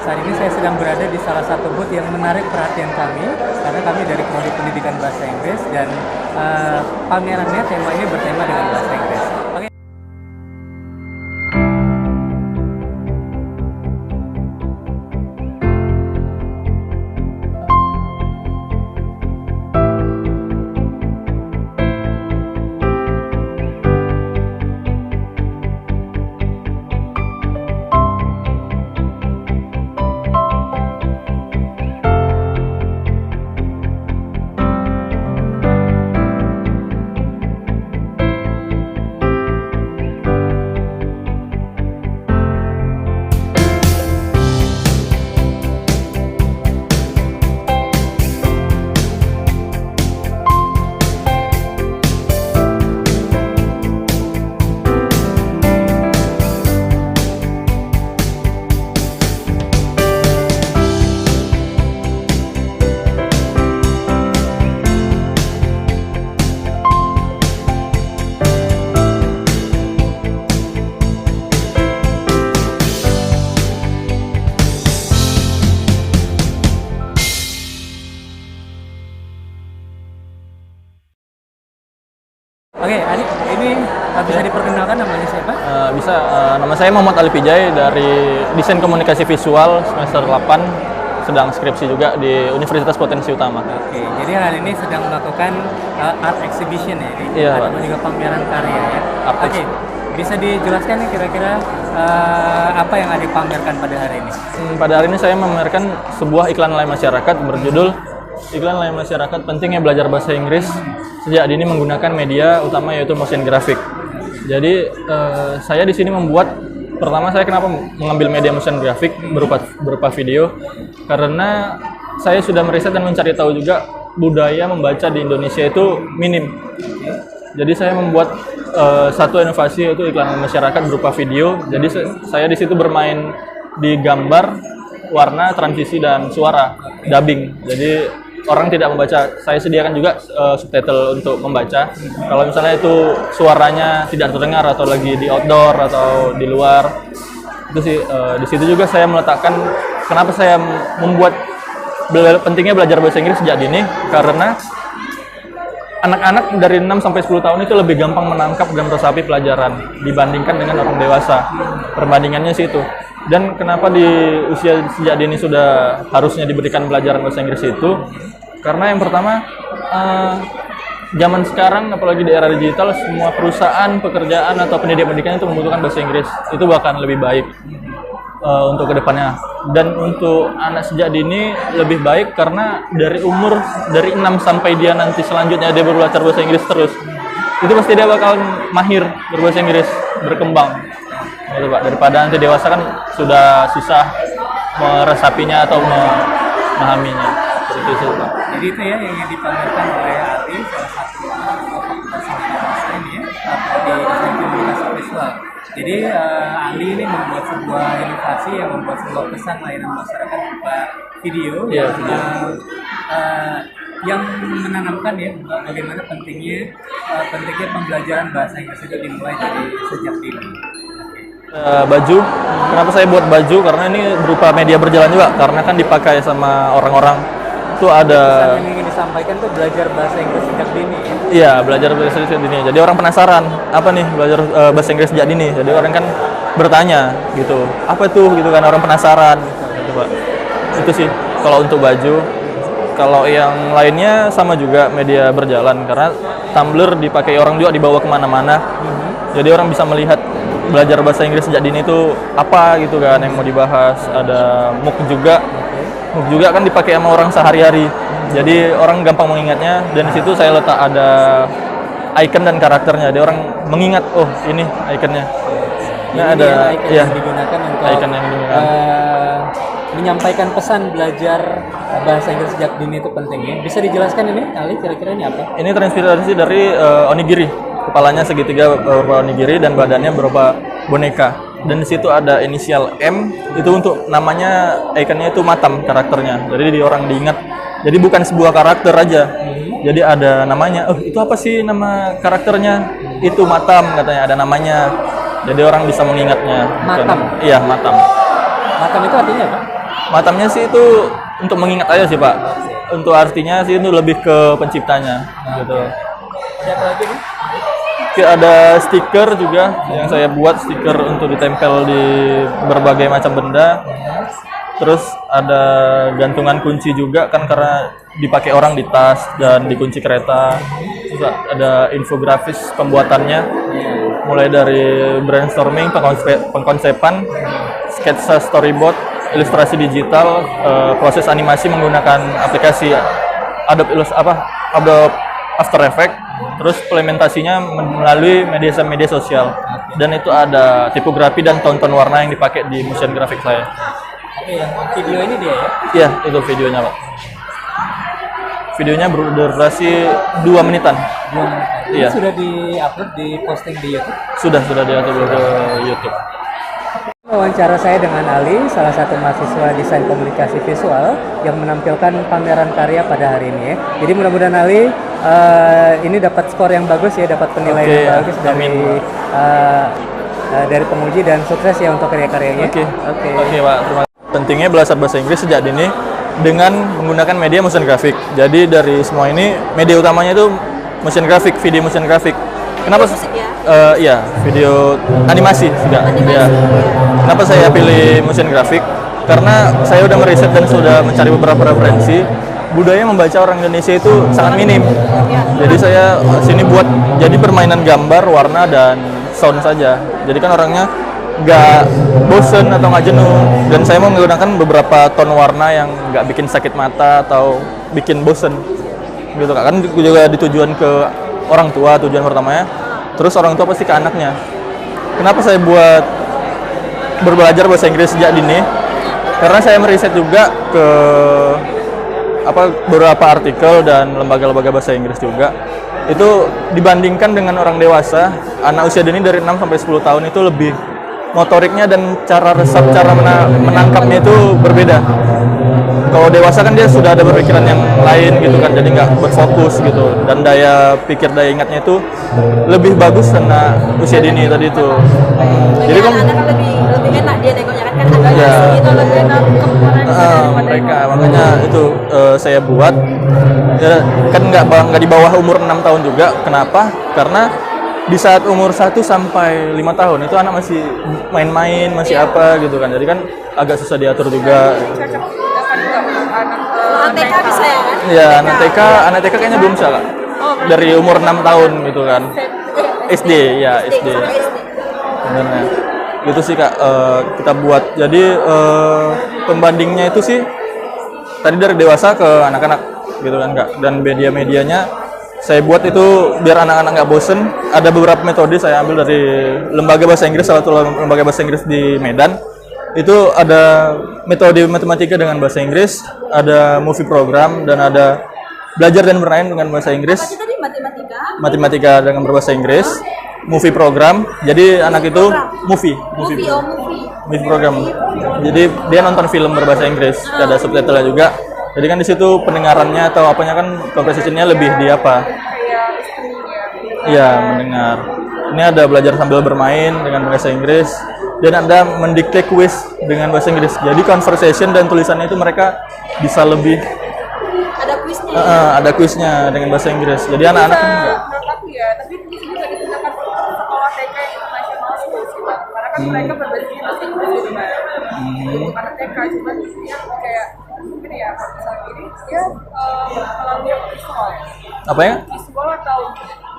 saat ini saya sedang berada di salah satu booth yang menarik perhatian kami karena kami dari Prodi Pendidikan Bahasa Inggris dan pamerannya temanya bertema dengan bahasa Inggris. Oke. Oke, Adi, ini bisa diperkenalkan namanya siapa? Bisa, nama saya Muhammad Ali Pijay dari Desain Komunikasi Visual semester 8, sedang skripsi juga di Universitas Potensi Utama. Oke, jadi hari ini sedang melakukan art exhibition ya, Iya, atau juga pameran karya ya. Art Oke, bisa dijelaskan nih kira-kira apa yang Adi pamerkan pada hari ini? Pada hari ini saya memamerkan sebuah iklan layar masyarakat berjudul Iklan Layar Masyarakat Pentingnya Belajar Bahasa Inggris Sejak Dini Menggunakan Media Utama yaitu motion graphic. Jadi saya di sini membuat, pertama saya kenapa mengambil media motion graphic berupa video, karena saya sudah meriset dan mencari tahu juga budaya membaca di Indonesia itu minim. Jadi saya membuat satu inovasi yaitu iklan masyarakat berupa video. Jadi saya di situ bermain di gambar, warna, transisi dan suara dubbing. Jadi orang tidak membaca, saya sediakan juga subtitle untuk membaca. Kalau misalnya itu suaranya tidak terdengar atau lagi di outdoor atau di luar, itu sih di situ juga saya meletakkan kenapa saya membuat pentingnya belajar bahasa Inggris sejak dini, karena anak-anak dari 6 sampai 10 tahun itu lebih gampang menangkap dan meresapi pelajaran dibandingkan dengan orang dewasa. Perbandingannya sih itu. Dan kenapa di usia sejak dini sudah harusnya diberikan pelajaran bahasa Inggris itu? Karena yang pertama, zaman sekarang apalagi di era digital, semua perusahaan, pekerjaan atau pendidikan itu membutuhkan bahasa Inggris. Itu bahkan lebih baik untuk kedepannya. Dan untuk anak sejak dini lebih baik karena dari umur dari 6 sampai dia nanti selanjutnya dia belajar bahasa Inggris terus, itu pasti dia bakal mahir berbahasa Inggris, berkembang. Gitu, Pak. Daripada nanti dewasa kan sudah susah meresapinya atau memahaminya. Seperti itu, Pak. Jadi itu ya yang dipamerkan oleh Adi, salah satu fakultas bahasa ini ya, di desain komunikasi visual. Jadi Ali ini membuat sebuah inovasi yang membuat sebuah pesan layanan masyarakat berupa video yang menanamkan ya bagaimana pentingnya pembelajaran bahasa Inggris itu dimulai dari sejak dini. Baju, kenapa saya buat baju? Karena ini berupa media berjalan juga, karena kan dipakai sama orang-orang. Itu ada pesan yang ingin disampaikan tuh belajar bahasa Inggris sejak dini. Iya, belajar bahasa Inggris sejak dini. Jadi orang penasaran, apa nih belajar bahasa Inggris sejak dini? Jadi orang kan bertanya gitu, apa tuh gitu kan, orang penasaran gitu, Pak. Itu sih kalau untuk baju. Kalau yang lainnya sama juga media berjalan, karena Tumblr dipakai orang juga, dibawa kemana-mana. Jadi orang bisa melihat belajar bahasa Inggris sejak dini itu apa gitu kan yang mau dibahas. Ada MOOC juga. MOOC juga kan dipakai sama orang sehari-hari. Jadi orang gampang mengingatnya, dan di situ saya letak ada icon dan karakternya. Jadi orang mengingat, oh ini iconnya. Nah, ada icon ya yang digunakan untuk icon yang digunakan. Menyampaikan pesan belajar bahasa Inggris sejak dini itu pentingnya. Bisa dijelaskan ini, Ali, kira-kira ini apa? Ini terinspirasi dari onigiri. Kepalanya segitiga berupa onigiri dan badannya berupa boneka. Dan di situ ada inisial M, itu untuk namanya, ikonnya itu Matam karakternya. Jadi orang diingat. Jadi bukan sebuah karakter aja. Jadi ada namanya. Oh, itu apa sih nama karakternya? Itu Matam katanya, ada namanya. Jadi orang bisa mengingatnya. Matam. Iya, Matam. Matam itu artinya apa? Semacamnya sih itu untuk mengingat aja sih Pak. Untuk artinya sih itu lebih ke penciptanya gitu. Ada apa lagi nih? Ada stiker juga yang saya buat, stiker untuk ditempel di berbagai macam benda. Terus ada gantungan kunci juga kan karena dipakai orang di tas dan di kunci kereta. Terus ada infografis pembuatannya, mulai dari brainstorming, pengkonsepan, sketsa storyboard, ilustrasi digital, proses animasi menggunakan aplikasi Adobe After Effects, terus implementasinya melalui media sosial. Dan itu ada tipografi dan tone warna yang dipakai di motion graphic saya. Oke, yang video ini dia ya? Iya, itu videonya Pak. Videonya berdurasi 2 menitan. Ini Iya. sudah di-upload, di-posting di YouTube? Sudah di-upload ke YouTube. Wawancara saya dengan Ali, salah satu mahasiswa desain komunikasi visual yang menampilkan pameran karya pada hari ini ya. Jadi mudah-mudahan Ali ini dapat skor yang bagus ya, dapat penilaian Oke, yang bagus dari penguji dan sukses ya untuk karya-karyanya. Oke, Pak. Terima kasih. Pentingnya belajar bahasa Inggris sejak dini dengan menggunakan media motion graphic. Jadi dari semua ini media utamanya itu motion graphic, video motion graphic. Kenapa? Iya, video animasi juga. Ya. Kenapa saya pilih motion graphic? Karena saya udah meriset dan sudah mencari beberapa referensi. Budaya membaca orang Indonesia itu sangat minim. Jadi saya sini buat jadi permainan gambar, warna dan sound saja. Jadi kan orangnya nggak bosen atau nggak jenuh. Dan saya mau menggunakan beberapa tone warna yang nggak bikin sakit mata atau bikin bosen. Gitu kan juga ditujuan ke orang tua tujuan pertamanya. Terus orang tua pasti ke anaknya. Kenapa saya buat berbelajar bahasa Inggris sejak dini? Karena saya meriset juga ke beberapa artikel dan lembaga-lembaga bahasa Inggris juga. Itu dibandingkan dengan orang dewasa, anak usia dini dari 6 sampai 10 tahun itu lebih motoriknya dan cara resap, cara menangkapnya itu berbeda. Kalau dewasa kan dia sudah ada berpikiran yang lain gitu kan, jadi nggak berfokus gitu. Dan daya pikir, daya ingatnya itu lebih bagus karena usia dini tadi itu. Jadi anak-anak lebih enak dia nengoknya kan agak gitu lebih enak mereka makanya itu saya buat ya, kan nggak di bawah umur 6 tahun juga. Kenapa? Karena di saat umur 1 sampai 5 tahun itu anak masih main-main, masih apa gitu kan. Jadi kan agak susah diatur juga. anak TK bisa ya kan? Iya, anak TK kayaknya belum bisa Kak. Dari umur 6 tahun gitu kan. SD, ya SD. Sebenarnya. Gitu sih Kak, kita buat. Jadi pembandingnya itu sih tadi dari dewasa ke anak-anak gitu kan Kak. Dan media-medianya saya buat itu biar anak-anak nggak bosen. Ada beberapa metode saya ambil dari lembaga bahasa Inggris, salah satu lembaga bahasa Inggris di Medan. Itu ada metode matematika dengan bahasa Inggris, ada movie program, dan ada belajar dan bermain dengan bahasa Inggris. Tadi matematika. Matematika dengan berbahasa Inggris, movie program. Jadi anak itu movie program. Jadi dia nonton film berbahasa Inggris, ada subtitlenya juga. Jadi kan di situ pendengarannya atau apanya kan comprehensionnya lebih di apa? Iya, mendengar. Ini ada belajar sambil bermain dengan bahasa Inggris. Dan Anda mendikte kuis dengan bahasa Inggris. Jadi conversation dan tulisannya itu mereka bisa lebih Ada kuisnya. ada kuisnya dengan bahasa Inggris. Jadi anak-anak kan enggak. Menurut aku ya, tapi itu juga digunakan untuk sekolah TK yang internasional school sih Bang. Karena kan mereka berbahasa bahasa Inggris gitu kan. Untuk anak TK cuma dia kayak mungkin ya kalau misalnya ini dia melalui visual. Apa ya? Visual atau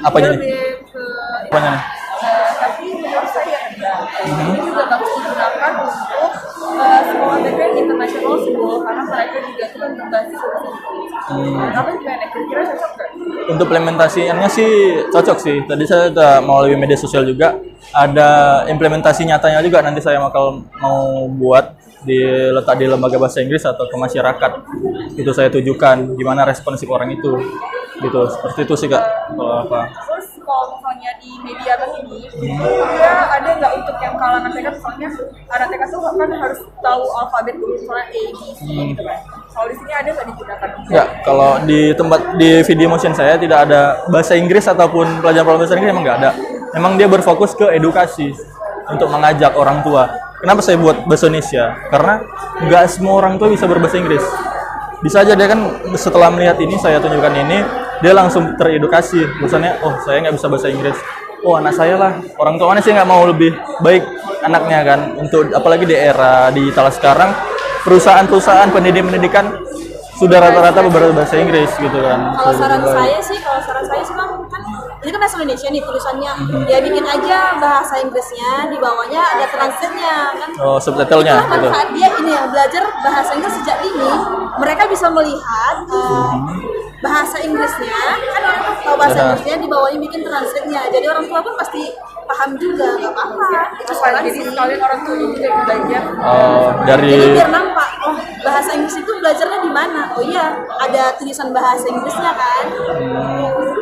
Apanya nih? lebih ke Apanya nih? tapi menurut saya ini juga bagus digunakan untuk sekolah TK yang internasional school karena mereka juga itu kan berbasis bahasa Inggris. Apa gimana? Kira-kira cocok nggak? Untuk implementasinya sih cocok sih. Tadi saya udah melalui media sosial juga. Ada implementasi nyatanya juga nanti saya mau buat diletak di lembaga bahasa Inggris atau ke masyarakat. Itu saya tujukan gimana responsif orang itu. Gitu. Seperti itu sih Kak. Kalau apa? Terus kalau misalnya di media begini, dia ada nggak untuk yang kalangan TK, misalnya anak TK tuh kan harus tahu alfabet dulu, misalnya A, B, C gitu kan. Kalau di sini ada nggak digunakan? Ya, kalau di tempat di video motion saya tidak ada bahasa Inggris ataupun pelajaran bahasa Inggris emang nggak ada. Memang dia berfokus ke edukasi untuk mengajak orang tua. Kenapa saya buat bahasa Indonesia? Karena nggak semua orang tua bisa berbahasa Inggris. Bisa aja dia kan setelah melihat ini, saya tunjukkan ini, dia langsung teredukasi. Misalnya, oh saya nggak bisa bahasa Inggris. Oh anak saya lah. Orang tua mana sih nggak mau lebih baik anaknya kan? Untuk apalagi di era digital sekarang, perusahaan-perusahaan pendidikan sudah rata-rata berbahasa Inggris gitu kan. Kalau saran saya sih Bang, kan ini kan bahasa Indonesia nih tulisannya, ya bikin aja bahasa Inggrisnya, di bawahnya ada translate-nya kan. Oh, subtitlenya Itulah gitu. manfaat dia ini ya, belajar bahasa Inggris sejak dini, mereka bisa melihat bahasa Inggrisnya, kan orang tahu bahasa Ya. Inggrisnya, di bawahnya bikin translate-nya, jadi orang tua pun pasti paham juga, nggak apa-apa. Itu saran Jadi sih. sekalian orang tua juga belajar. Oh, Jadi dari biar nampak, oh bahasa Inggris itu belajarnya di mana? Oh iya, ada tulisan bahasa Inggrisnya kan?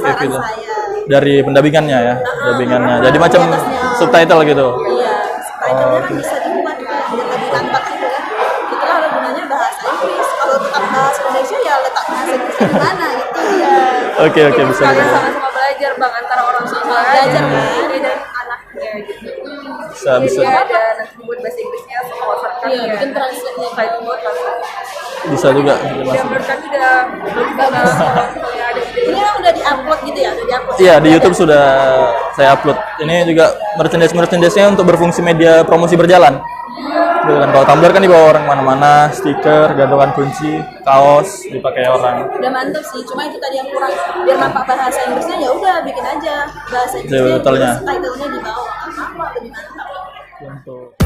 Saran gitu. saya. dari pendampingannya ya, pendampingannya. Jadi macam Di atasnya. subtitle gitu. Iya, subtitle-nya kan bisa dibuat kan, biar lebih nampak gitu kan. Itulah ada gunanya bahasa Inggris. Kalau tetap bahasa Indonesia ya letak bahasa Inggrisnya di mana gitu ya. Oke, bisa. Sekalian sama-sama belajar bang antara orang tua Belajar, dan kan? dan anaknya gitu. Bisa. Jadi ada nanti buat bahasa Inggrisnya sekolah serkan Iya, bikin translate-nya. Selain buat translate. Bisa juga. Ya menurut kami udah bagus banget kalau misalnya ada ide. Ini kan udah di-upload gitu ya, udah di-upload. Iya, di YouTube sudah saya upload. Ini juga merchandise-nya untuk berfungsi media promosi berjalan. Gitu kan. Kalau Tumblr kan dibawa orang mana-mana, stiker, gantungan kunci, kaos dipakai orang. Udah mantep sih, cuma itu tadi yang kurang, biar nampak bahasa Inggrisnya ya udah bikin aja bahasa Inggrisnya, Subtitlenya. terus title-nya di bawah, apa lebih mantap. Untuk